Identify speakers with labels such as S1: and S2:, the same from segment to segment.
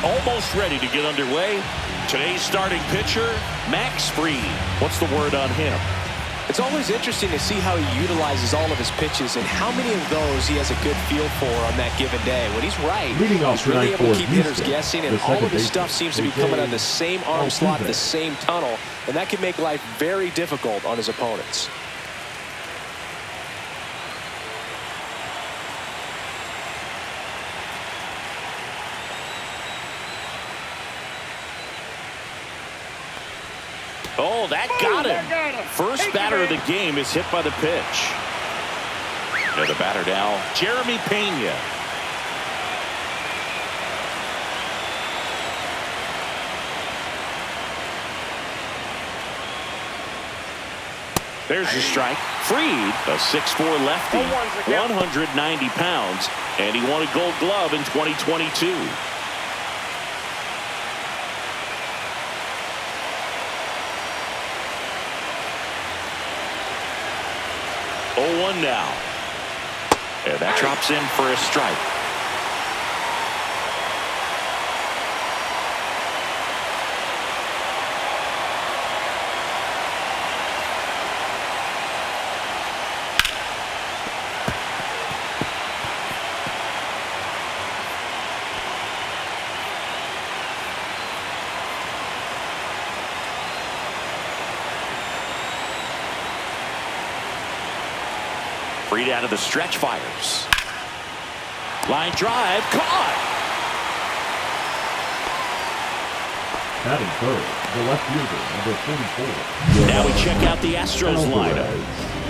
S1: almost ready to get underway. Today's starting pitcher, Max Fried. What's the word on him?
S2: It's always interesting to see how he utilizes all of his pitches and how many of those he has a good feel for on that given day. When he's right, he's really able to keep hitters guessing, and all of his stuff seems to be coming out of the same arm slot, the same tunnel, and that can make life very difficult on his opponents.
S1: Oh, that got him. First batter of the game is hit by the pitch. And the batter now, Jeremy Pena. There's your strike. Fried, a 6'4 lefty, 190 pounds, and he won a Gold Glove in 2022. 0-1 now. And that drops in for a strike. Fried out of the stretch, fires. Line drive, caught.
S3: Batting third, the left fielder, number 44.
S1: Now we check out the Astros lineup.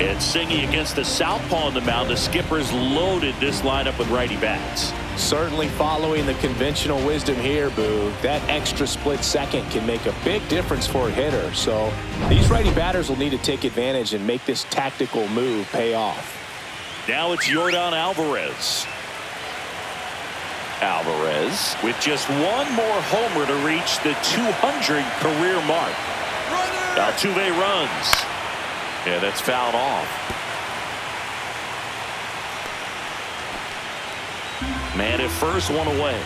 S1: And Singy against the southpaw on the mound. The skipper's loaded this lineup with righty bats.
S2: Certainly following the conventional wisdom here, Boo. That extra split second can make a big difference for a hitter. So these righty batters will need to take advantage and make this tactical move pay off.
S1: Now it's Yordan Alvarez. Alvarez with just one more homer to reach the 200 career mark. Altuve runs. Yeah, that's fouled off. Man at first, one away.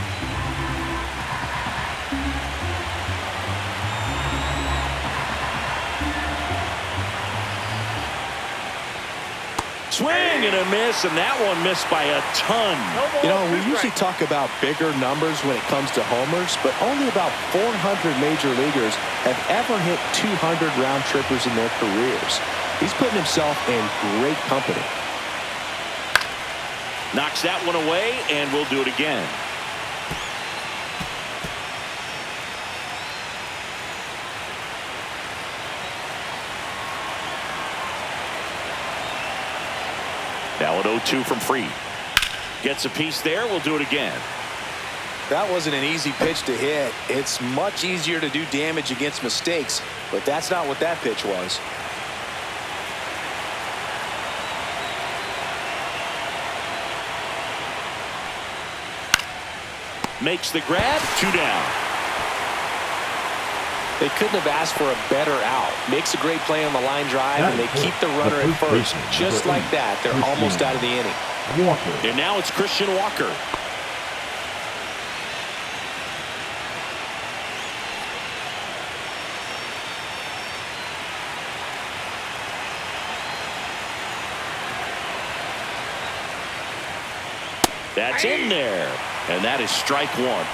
S1: Swing and a miss, and that one missed by a ton.
S2: You know, we usually talk about bigger numbers when it comes to homers, but only about 400 major leaguers have ever hit 200 round trippers in their careers. He's putting himself in great company.
S1: Knocks that one away, and we'll do it again. Now an 0-2 from Fried. Gets a piece there. We'll do it again.
S2: That wasn't an easy pitch to hit. It's much easier to do damage against mistakes, but that's not what that pitch was.
S1: Makes the grab. 2 down.
S2: They couldn't have asked for a better out. Makes a great play on the line drive, and they keep the runner at first. Just like that, they're almost out of the inning.
S1: And now it's Christian Walker. That's in there. And that is strike one.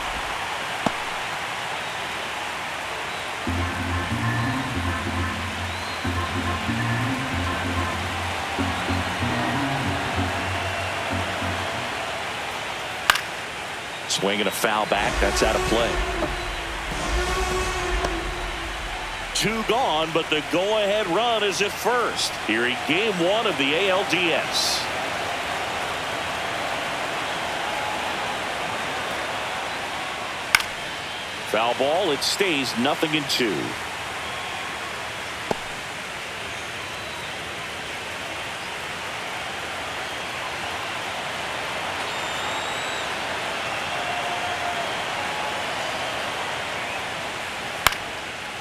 S1: Swinging a foul back. That's out of play. 2 gone, but the go-ahead run is at first here in Game 1 of the ALDS. Foul ball. It stays 0-2.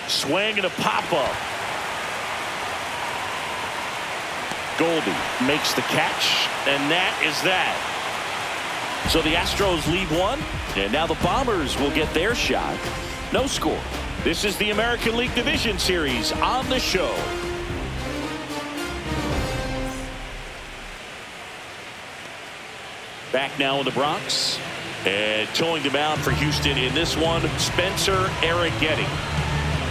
S1: Swing and a pop-up. Goldie makes the catch, and that is that. So the Astros lead one, and now the Bombers will get their shot. No score. This is the American League Division Series on the show. Back now in the Bronx. And towing the mound for Houston in this one, Spencer Arrighetti.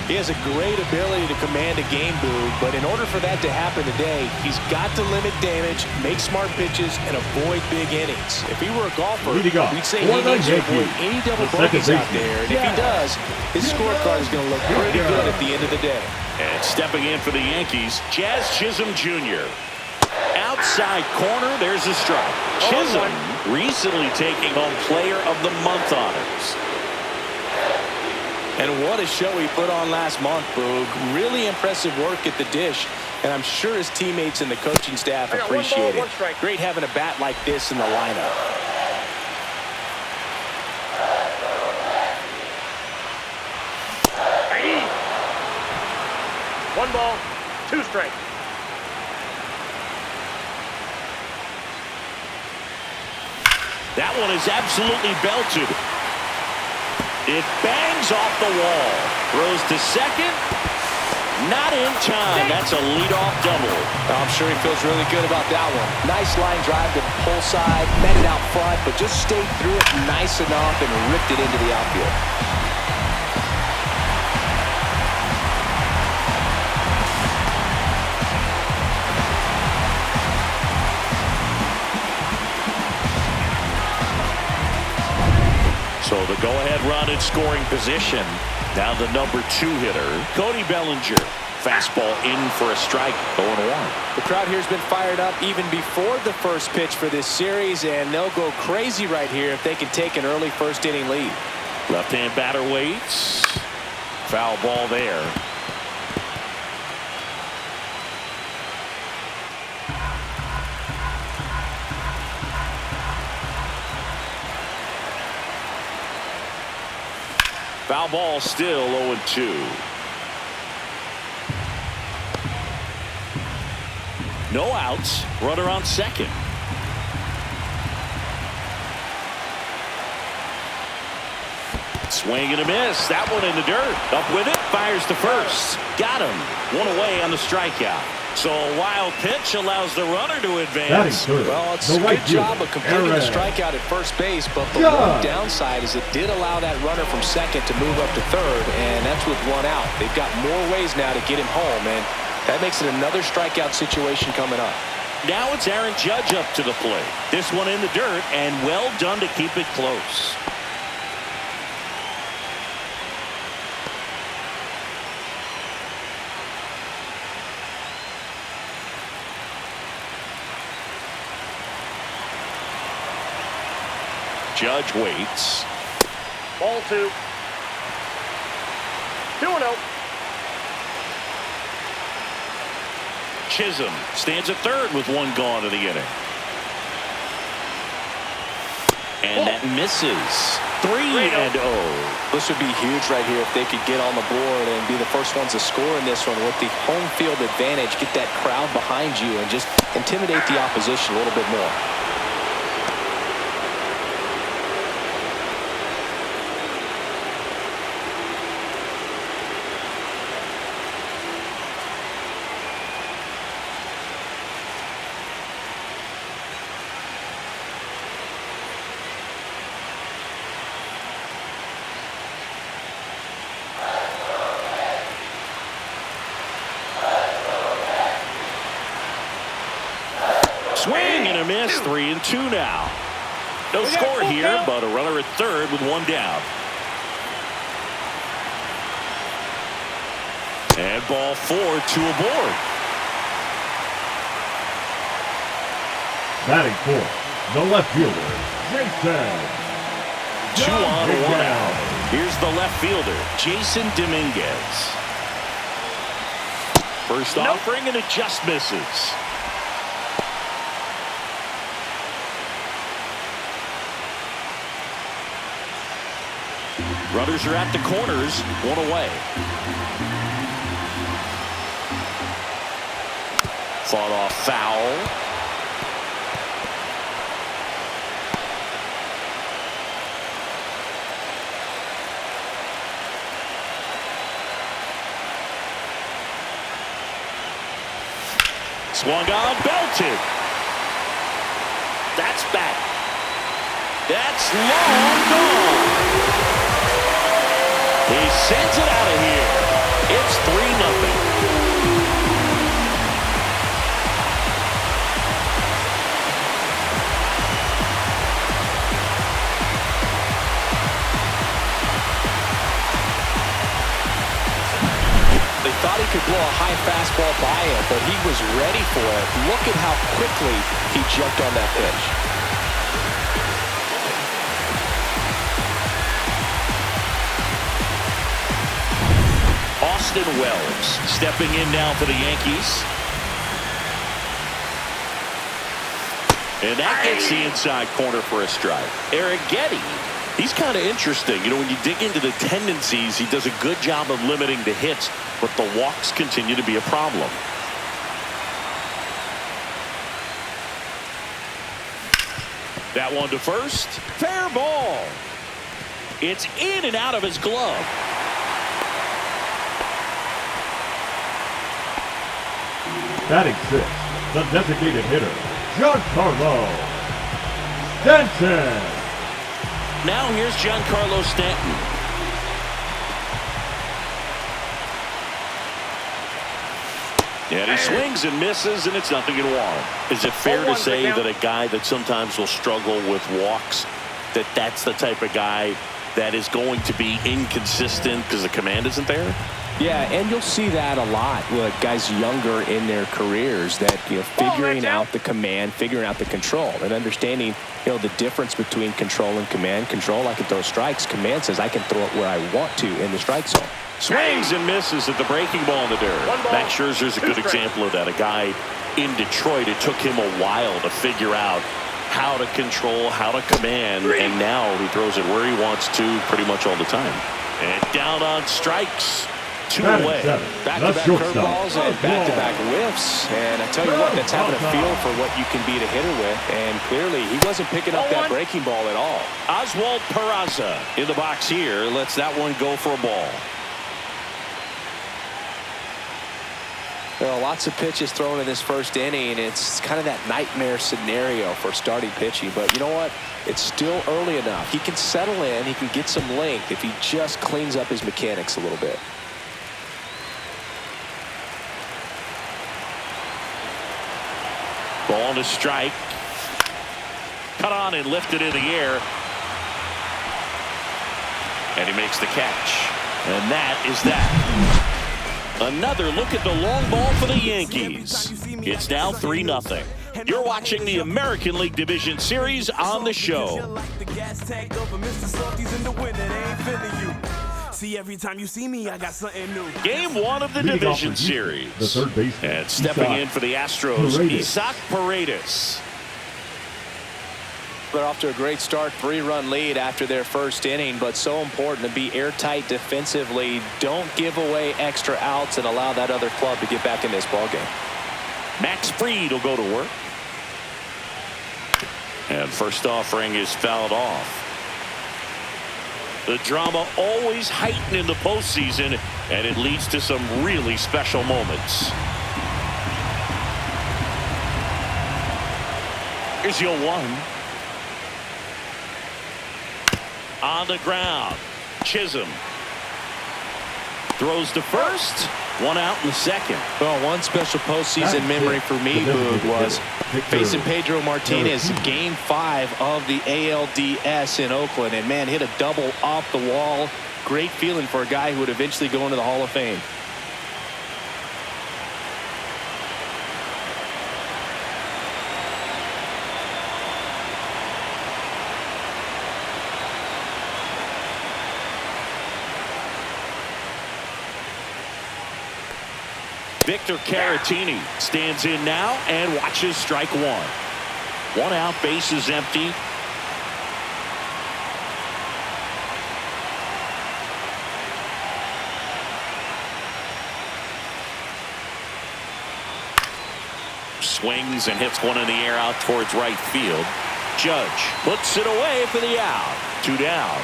S2: He has a great ability to command a game, Boog, but in order for that to happen today, he's got to limit damage, make smart pitches, and avoid big innings. If he were a golfer, we'd say he needs to avoid any double bogeys out there, and if he does, his scorecard is going to look pretty good at the end of the day.
S1: And stepping in for the Yankees, Jazz Chisholm Jr. Outside corner, there's a strike. Chisholm recently taking home Player of the Month honors.
S2: And what a show he put on last month, Boog. Really impressive work at the dish, and I'm sure his teammates and the coaching staff appreciate it. Great having a bat like this in the lineup.
S4: One ball, two strikes.
S1: That one is absolutely belted. It bangs off the wall. Throws to second. Not in time. That's a leadoff double.
S2: I'm sure he feels really good about that one. Nice line drive to the pull side. Met it out front, but just stayed through it nice enough and ripped it into the outfield.
S1: So the go-ahead run in scoring position. Now the number 2 hitter, Cody Bellinger. Fastball in for a strike, 0-1.
S2: The crowd here has been fired up even before the first pitch for this series, and they'll go crazy right here if they can take an early first-inning lead.
S1: Left-hand batter waits. Foul ball there. Foul ball still 0-2. No outs. Runner on second. Swing and a miss. That one in the dirt. Up with it. Fires to first. Got him. One away on the strikeout. So a wild pitch allows the runner to advance.
S2: Well, it's a good job of completing the strikeout at first base, but the one downside is it did allow that runner from second to move up to third, and that's with one out. They've got more ways now to get him home, and that makes it another strikeout situation coming up.
S1: Now it's Aaron Judge up to the plate. This one in the dirt, and well done to keep it close. Judge waits.
S4: Ball 2. 2-0.
S1: Chisholm stands at third with one gone of the inning. And that misses. 3-0.
S2: This would be huge right here if they could get on the board and be the first ones to score in this one with the home field advantage. Get that crowd behind you and just intimidate the opposition a little bit more.
S1: Swing and a miss. 3-2 now. No score here, but a runner at third with one down. And ball 4, 2 aboard.
S3: Batting fourth, the left fielder, Jason.
S1: 2 on, 1 out. Here's the left fielder, Jason Dominguez. First offering, and it just misses. Runners are at the corners, 1 away. Fought off foul. Swung on, belted. That's back. That's long gone. He sends it out of here. It's 3-0.
S2: They thought he could blow a high fastball by him, but he was ready for it. Look at how quickly he jumped on that pitch.
S1: Austin Wells stepping in now for the Yankees. And that gets the inside corner for a strike. Arrighetti, he's kind of interesting. You know, when you dig into the tendencies, he does a good job of limiting the hits, but the walks continue to be a problem. That one to first. Fair ball. It's in and out of his glove.
S3: Batting sixth, the designated hitter, Giancarlo Stanton.
S1: Now here's Giancarlo Stanton. And he swings and misses, and it's 0-1. Is it fair to say that a guy that sometimes will struggle with walks, that's the type of guy that is going to be inconsistent because the command isn't there?
S2: Yeah, and you'll see that a lot with guys younger in their careers, that, you know, figuring out the command, figuring out the control, and understanding, you know, the difference between control and command. Control, I can throw strikes. Command says I can throw it where I want to in the strike zone.
S1: Swings and misses at the breaking ball in the dirt. Max Scherzer's a good example of that. A guy in Detroit, it took him a while to figure out how to control, how to command, and now he throws it where he wants to pretty much all the time. And down on strikes. 2 away.
S2: Back-to-back curveballs and back-to-back whiffs. And I tell you what, that's having a feel for what you can beat a hitter with. And clearly, he wasn't picking up that breaking ball at all.
S1: Oswald Peraza in the box here. Lets that one go for a ball.
S2: There are lots of pitches thrown in this first inning. It's kind of that nightmare scenario for starting pitching. But you know what? It's still early enough. He can settle in. He can get some length if he just cleans up his mechanics a little bit.
S1: Ball to strike. Cut on and lifted in the air. And he makes the catch. And that is that. Another look at the long ball for the Yankees. It's now 3-0. You're watching the American League Division Series on the show. See, every time you see me, I got something new. Game 1 of the Division Series.
S3: The third baseman.
S1: And stepping in for the Astros, Isaac Paredes.
S2: They're off to a great start, 3-run lead after their first inning, but so important to be airtight defensively. Don't give away extra outs and allow that other club to get back in this ballgame.
S1: Max Fried will go to work. And first offering is fouled off. The drama always heightened in the postseason, and it leads to some really special moments. Here's your 1. On the ground, Chisholm throws to first. 1 out in the second.
S2: Well, one special postseason memory for me, Boog, was facing Pedro Martinez, Game 5 of the ALDS in Oakland. And, man, hit a double off the wall. Great feeling for a guy who would eventually go into the Hall of Fame.
S1: Victor Caratini stands in now and watches strike 1. 1 out, base is empty. Swings and hits one in the air out towards right field. Judge puts it away for the out. 2 down.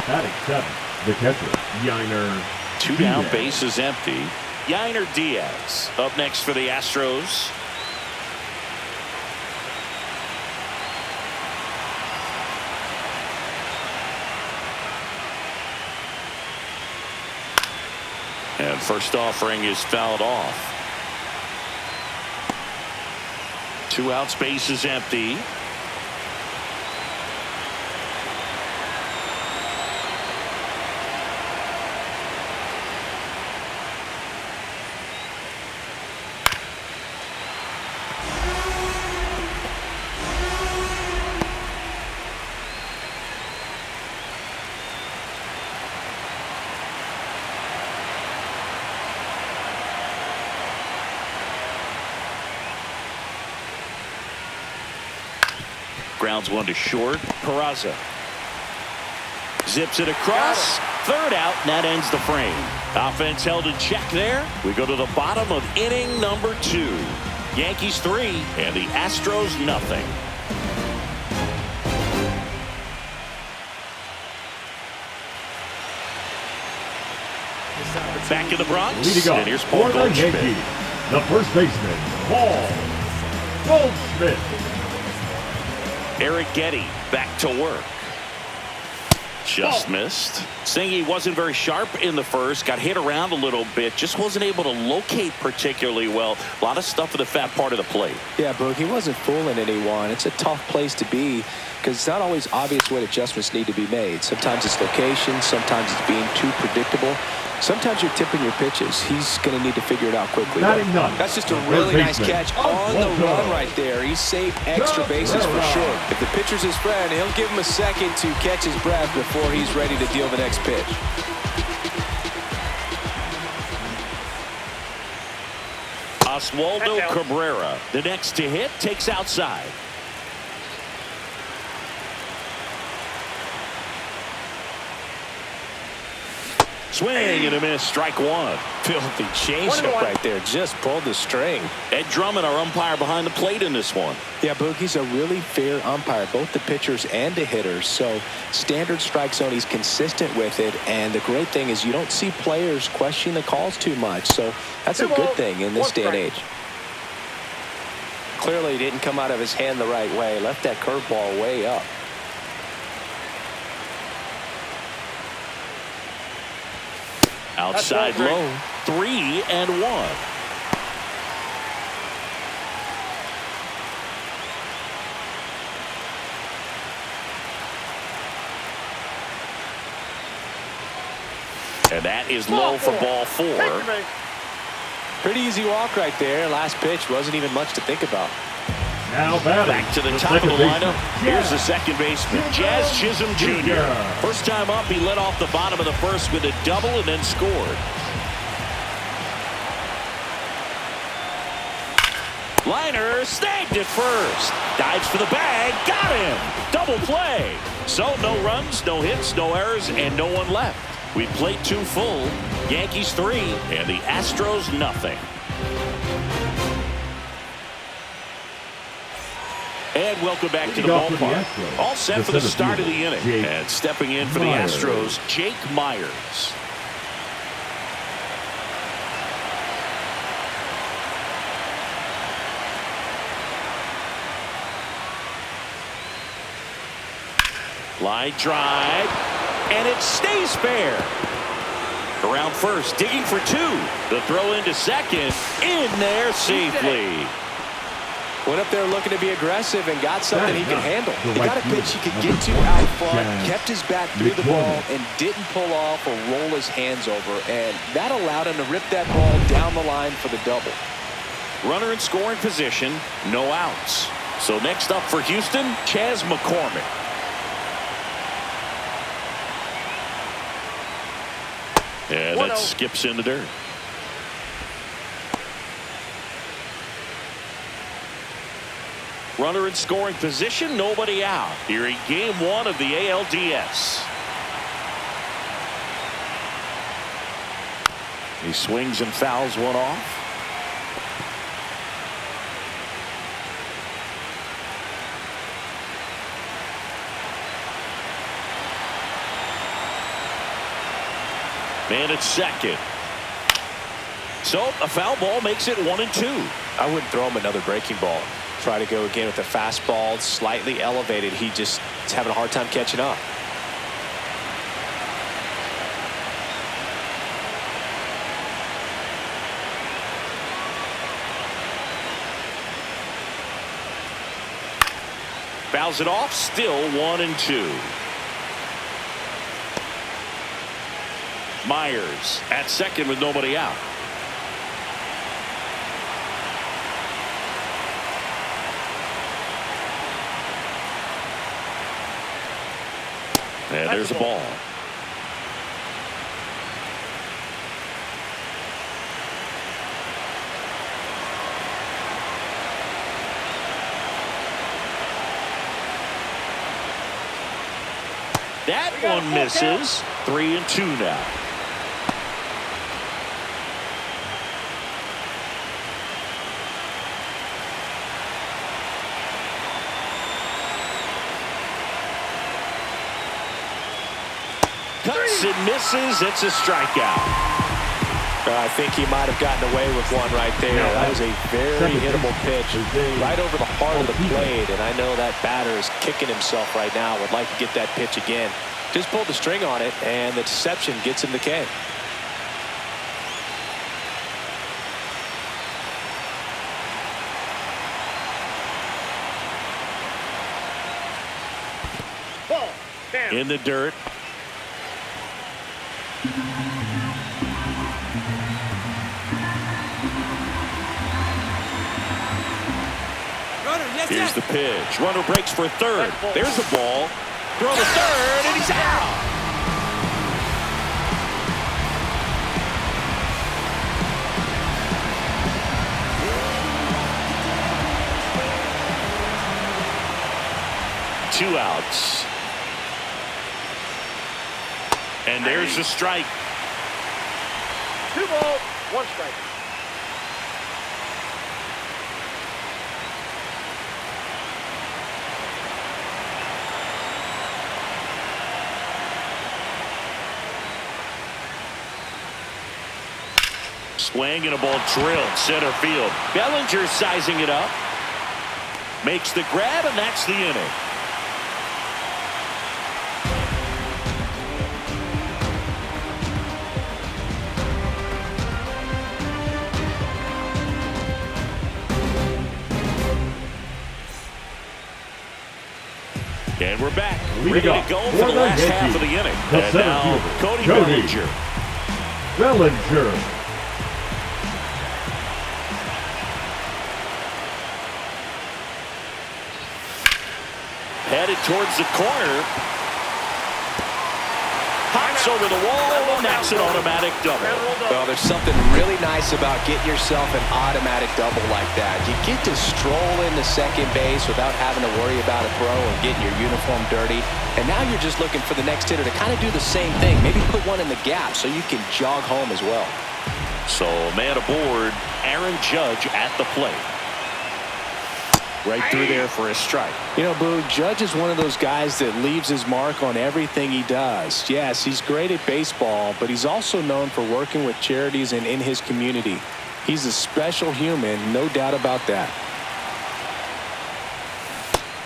S3: Batting 7, the catcher, Yiner.
S1: 2 down, base is empty. Yainer Diaz up next for the Astros. And first offering is fouled off. 2 outs, base is empty. Grounds one to short. Peraza zips it across. Third out, and that ends the frame. Offense held in check there. We go to the bottom of inning number 2. Yankees 3 and the Astros nothing. Back in the Bronx,
S3: leading off
S1: and here's Paul
S3: for the
S1: Goldschmidt.
S3: Yankees, the first baseman, Paul Goldschmidt.
S1: Eric Getty back to work. Just missed. Singy wasn't very sharp in the first. Got hit around a little bit. Just wasn't able to locate particularly well. A lot of stuff in the fat part of the plate.
S2: Yeah, Boog, he wasn't fooling anyone. It's a tough place to be because it's not always obvious what adjustments need to be made. Sometimes it's location. Sometimes it's being too predictable. Sometimes you're tipping your pitches. He's going to need to figure it out quickly.
S3: That's
S2: just a really nice catch on the run right there. He saved extra bases for sure. If the pitcher's his friend, he'll give him a second to catch his breath before he's ready to deal the next pitch.
S1: Oswaldo Cabrera, the next to hit, takes outside. Swing and a miss, strike one.
S2: Filthy changeup right there. Just pulled the string.
S1: Ed Drummond, our umpire behind the plate in this one.
S2: Yeah, Boog, he's a really fair umpire, both the pitchers and the hitters. So standard strike zone, he's consistent with it. And the great thing is you don't see players questioning the calls too much. So that's a good thing in this day and age. Clearly didn't come out of his hand the right way. Left that curveball way up.
S1: Outside low, 3-1. And that is low for ball 4.
S2: Pretty easy walk right there. Last pitch wasn't even much to think about.
S3: Now batting.
S1: Back to the top of the lineup. Here's the second baseman, Jazz Chisholm Jr. First time up, he led off the bottom of the first with a double and then scored. Liner snagged it first. Dives for the bag. Got him. Double play. So no runs, no hits, no errors, and no one left. We played 2 full. Yankees 3 and the Astros nothing. And welcome back to the ballpark. All set for the start of the inning. And stepping in for the Astros, Jake Myers. Line drive, and it stays fair. Around first, digging for 2. The throw into second, in there safely.
S2: Went up there looking to be aggressive and got something he could handle. He got a pitch he could get to out front, kept his back through the ball, and didn't pull off or roll his hands over. And that allowed him to rip that ball down the line for the double.
S1: Runner in scoring position, no outs. So next up for Houston, Chas McCormick. And that skips in the dirt. Runner in scoring position, nobody out. Here in game 1 of the ALDS. He swings and fouls one off. Man at second. So a foul ball makes it 1-2.
S2: I wouldn't throw him another breaking ball. Try to go again with the fastball, slightly elevated. He just is having a hard time catching up.
S1: Fouls it off, still 1-2. Myers at second with nobody out. And there's a ball. That one misses. 3-2 now. Cuts and misses. It's a strikeout.
S2: I think he might have gotten away with one right there. That was a very hittable pitch right over the heart of the plate, and I know that batter is kicking himself right now. Would like to get that pitch again. Just pulled the string on it, and the deception gets him the K.
S4: Ball. Down.
S1: In the dirt. Here's the pitch. Runner breaks for third. There's the ball. Throw to third, and he's out. Two outs. And there's the strike.
S4: 2 balls, 1 strike.
S1: Swing and a ball drilled center field. Bellinger sizing it up. Makes the grab, and that's the inning. And we're back. Ready to go for the last half of the inning. And now Cody Bellinger. Headed towards the corner. Hops over the wall, and that's an automatic double.
S2: Well, there's something really nice about getting yourself an automatic double like that. You get to stroll into second base without having to worry about a throw and getting your uniform dirty. And now you're just looking for the next hitter to kind of do the same thing. Maybe put one in the gap so you can jog home as well.
S1: So, man aboard, Aaron Judge at the plate. Right through there for a strike.
S2: You know, Boo, Judge is one of those guys that leaves his mark on everything he does. Yes, he's great at baseball, but he's also known for working with charities and in his community. He's a special human, no doubt about that.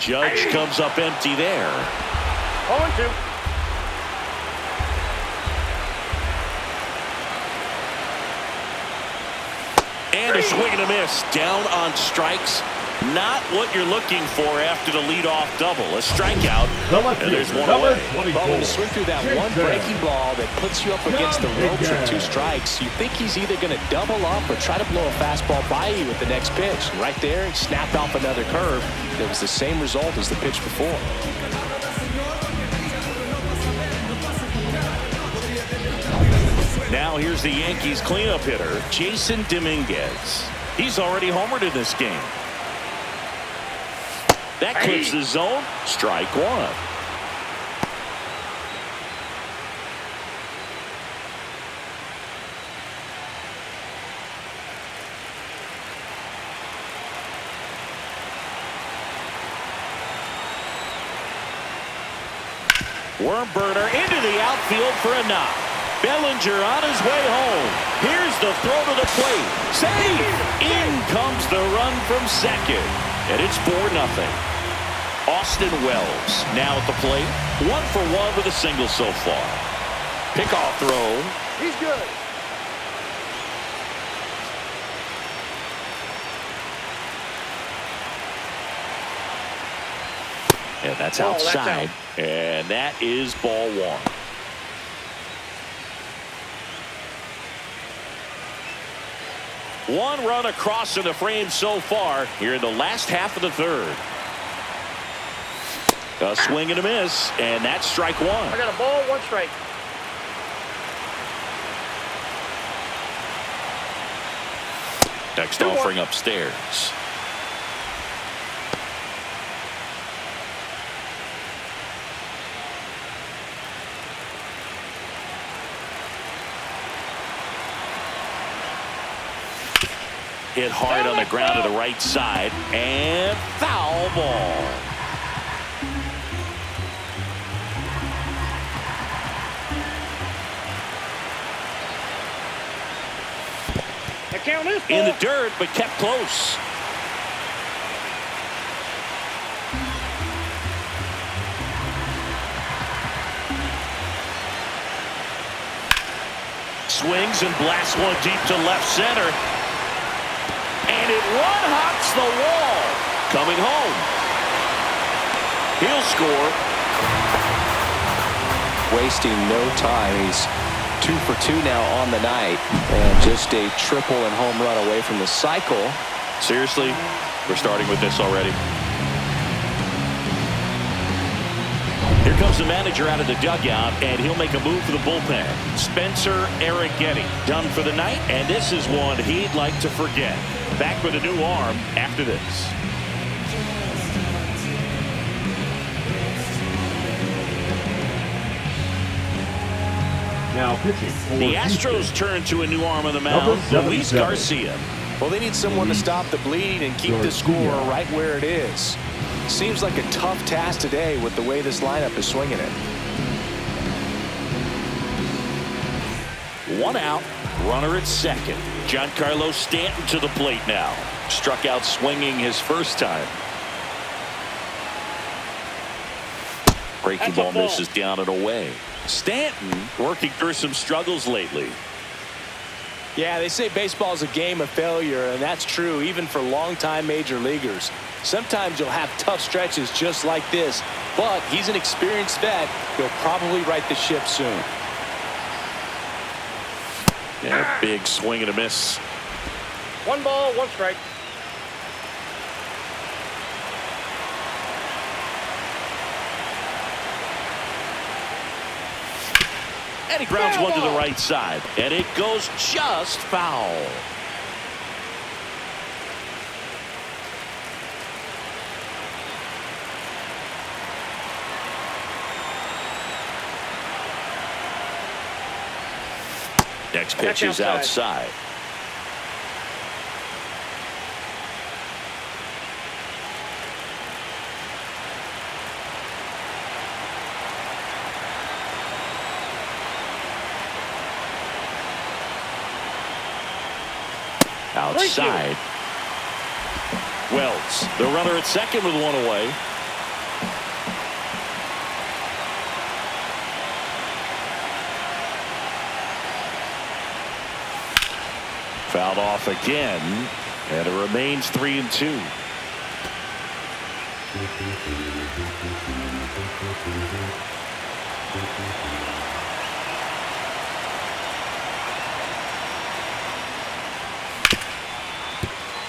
S1: Judge comes up empty there.
S4: 0-2.
S1: And a swing and a miss. Down on strikes. Not what you're looking for after the leadoff double. A strikeout, and there's one away.
S2: Well, when you swing through that one breaking ball that puts you up against the ropes with 2 strikes, you think he's either going to double up or try to blow a fastball by you with the next pitch. And right there, he snapped off another curve. It was the same result as the pitch before.
S1: Now here's the Yankees cleanup hitter, Jason Dominguez. He's already homered in this game. That clips the zone. Strike one. Worm burner into the outfield for a knock. Bellinger on his way home. Here's the throw to the plate. Save! In comes the run from second. And it's 4-0. Austin Wells now at the plate. 1 for 1 with a single so far. Pickoff throw.
S4: He's good.
S1: And that's
S4: Oh,
S1: outside.
S4: that's out.
S1: And that is ball 1. One run across in the frame so far here in the last half of the third. A swing and a miss, and that's strike 1.
S4: I got a ball, 1 strike.
S1: Next
S4: 2-1.
S1: offering upstairs. Hit hard on the ground to the right side, and foul ball.
S4: The count is
S1: In the
S4: ball.
S1: dirt, but kept close. Swings and blasts one deep to left center. And it one-hops the wall. Coming home. He'll score.
S2: Wasting no time. He's 2 for 2 now on the night. And just a triple and home run away from the cycle.
S1: Seriously, we're starting with this already. Here comes the manager out of the dugout, and he'll make a move for the bullpen. Spencer Arrighetti done for the night, and this is one he'd like to forget. Back with a new arm after this.
S3: Now pitching for
S1: The
S3: Houston,
S1: Astros turn to a new arm on the
S3: Number
S1: mound,
S3: 77.
S1: Luis Garcia.
S2: Well, they need someone to stop the bleeding and keep the score right where it is. Seems like a tough task today with the way this lineup is swinging it.
S1: 1 out, runner at second. Giancarlo Stanton to the plate now. Struck out swinging his first time. Breaking
S4: That's a
S1: ball
S4: ball.
S1: misses down and away. Stanton working through some struggles lately.
S2: Yeah, they say baseball is a game of failure, and that's true even for longtime major leaguers. Sometimes you'll have tough stretches just like this, but he's an experienced vet. He'll probably right the ship soon.
S1: Yeah, big swing and a miss.
S4: 1 ball, 1 strike.
S1: And he grounds
S4: Foul
S1: one to the
S4: ball.
S1: right side. And it goes just foul. Next pitch
S4: That's
S1: is outside. Outside. Wells, the runner at second with 1 away. Fouled off again, and it remains 3-2.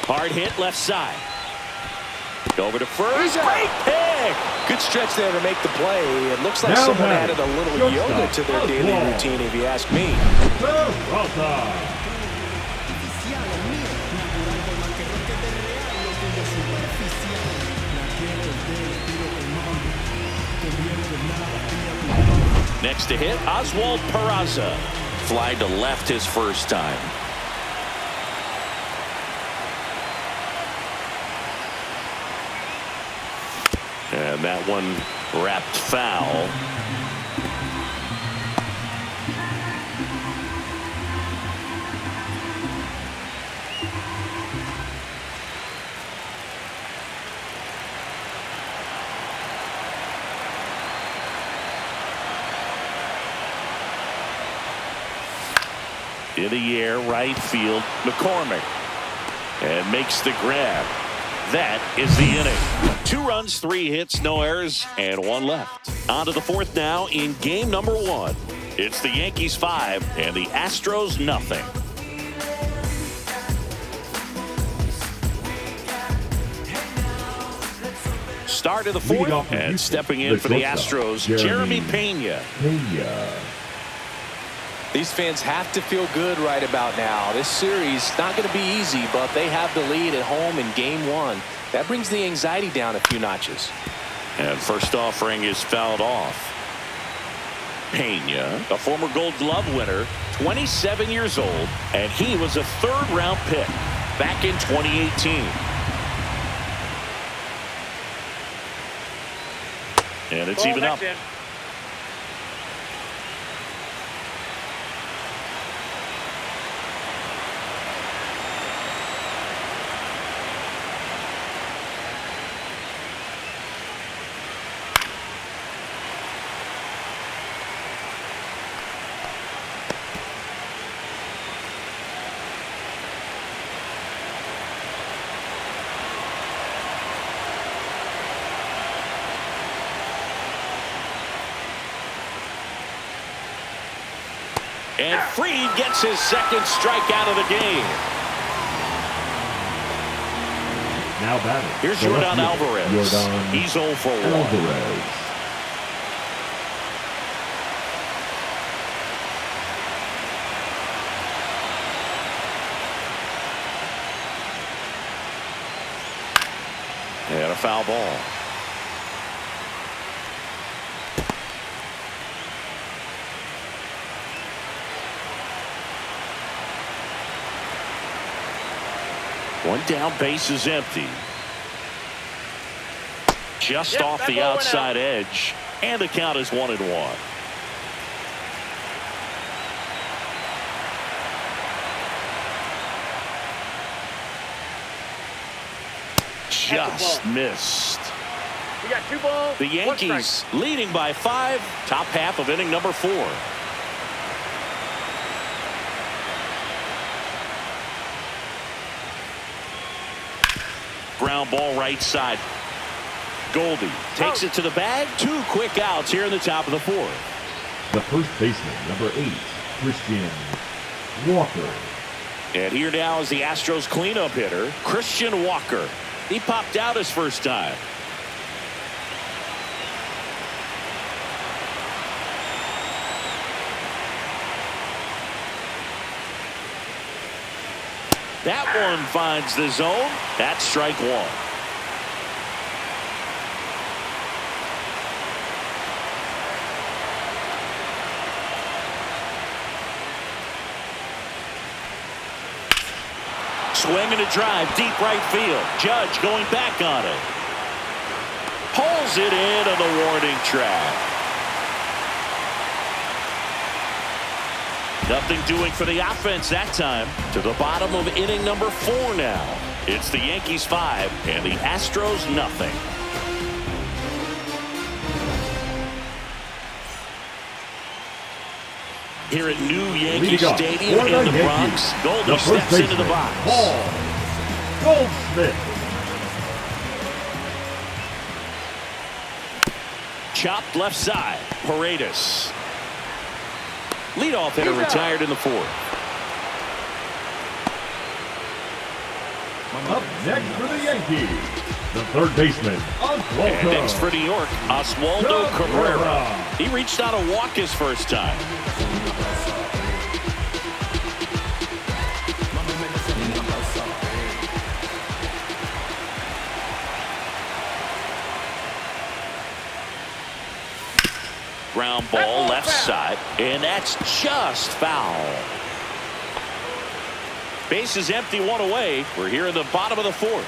S1: Hard hit left side. Over to first. Great pick.
S2: Good stretch there to make the play. It looks like
S3: Now
S2: someone
S3: batting,
S2: added a little
S3: shortstop,
S2: yoga to their daily
S3: Oswald.
S2: routine, if you ask me.
S3: Peralta.
S1: Next to hit, Oswald Peraza. Fly to left his first time. And that one wrapped foul. In the air, right field, McCormick. And makes the grab. That is the inning. 2 runs, 3 hits, no errors, and 1 left. On to the 4th now in game number 1. It's the Yankees 5 and the Astros nothing. Start of the 4th, and stepping in for the Astros, Jeremy Pena.
S2: These fans have to feel good right about now. This series not going to be easy, but they have the lead at home in game 1. That brings the anxiety down a few notches.
S1: And first offering is fouled off. Pena, a former Gold Glove winner, 27 years old, and he was a 3rd-round pick back in 2018. And it's even up. And Fried gets his 2nd strikeout of the game.
S3: Now batting.
S1: Here's Jordan Alvarez. He's 0 for 1.
S3: Alvarez.
S1: And a foul ball. One down, base is empty. Just off the outside edge, and the count is 1-1. Just missed.
S4: We got 2 balls.
S1: The Yankees leading by 5. Top half of inning number 4. Ground ball right side. Goldie takes it to the bag. 2 quick outs here in the top of the 4th.
S3: The first baseman, number 8, Christian Walker.
S1: And here now is the Astros cleanup hitter, Christian Walker. He popped out his first time. That one finds the zone. That's strike 1. Swing and a drive, deep right field. Judge going back on it. Pulls it in on the warning track. Nothing doing for the offense that time. To the bottom of inning number 4 now. It's the Yankees 5 and the Astros nothing. Here at New Yankee Stadium in the Bronx, Goldie steps into the box.
S3: Paul Goldschmidt.
S1: Chopped left side. Paredes. Leadoff hitter retired in the 4th.
S3: Up next for the Yankees, the third baseman, Oswaldo.
S1: And next for New York, Oswaldo Cabrera. He reached out a walk his first time. Ground ball left side, and that's just foul. Base is empty, 1 away. We're here in the bottom of the 4th.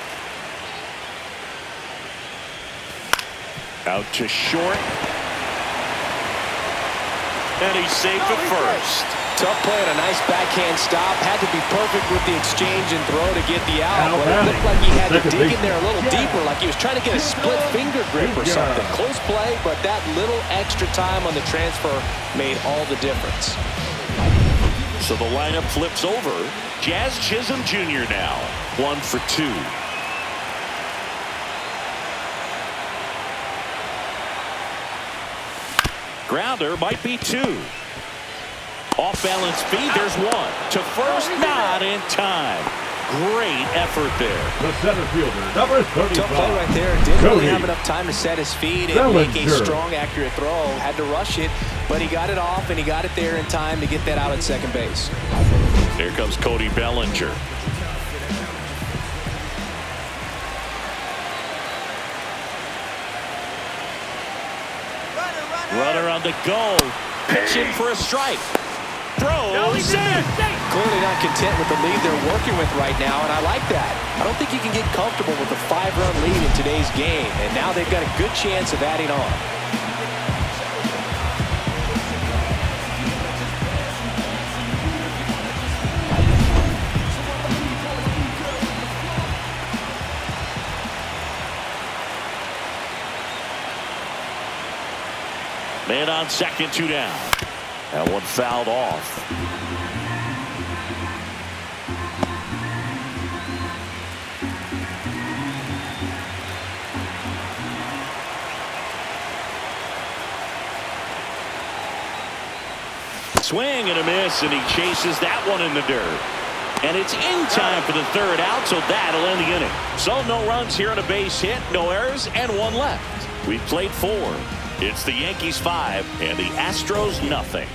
S1: Out to short. And he's safe at first.
S2: Tough play and a nice backhand stop. Had to be perfect with the exchange and throw to get the out. But it looked like he had to dig in there a little deeper, like he was trying to get a split finger grip or something. Close play, but that little extra time on the transfer made all the difference.
S1: So the lineup flips over. Jazz Chisholm Jr. now 1 for 2. Grounder might be 2. Off balance feed. There's 1 to first. Not in time. Great effort there.
S3: The center fielder, number 35.
S2: Tough play right there. Didn't really have enough time to set his feet and make a strong, accurate throw. Had to rush it, but he got it off, and he got it there in time to get that out at second base.
S1: Here comes Cody Bellinger. Runner on the go. Pitching for a strike. Throws in.
S2: Clearly not content with the lead they're working with right now, and I like that. I don't think you can get comfortable with a 5-run lead in today's game, and now they've got a good chance of adding on.
S1: Man on second, 2 down. That one fouled off. Swing and a miss, and he chases that one in the dirt. And it's in time for the 3rd out, so that'll end the inning. So no runs here on a base hit, no errors, and 1 left. We've played 4. It's the Yankees 5 and the Astros nothing.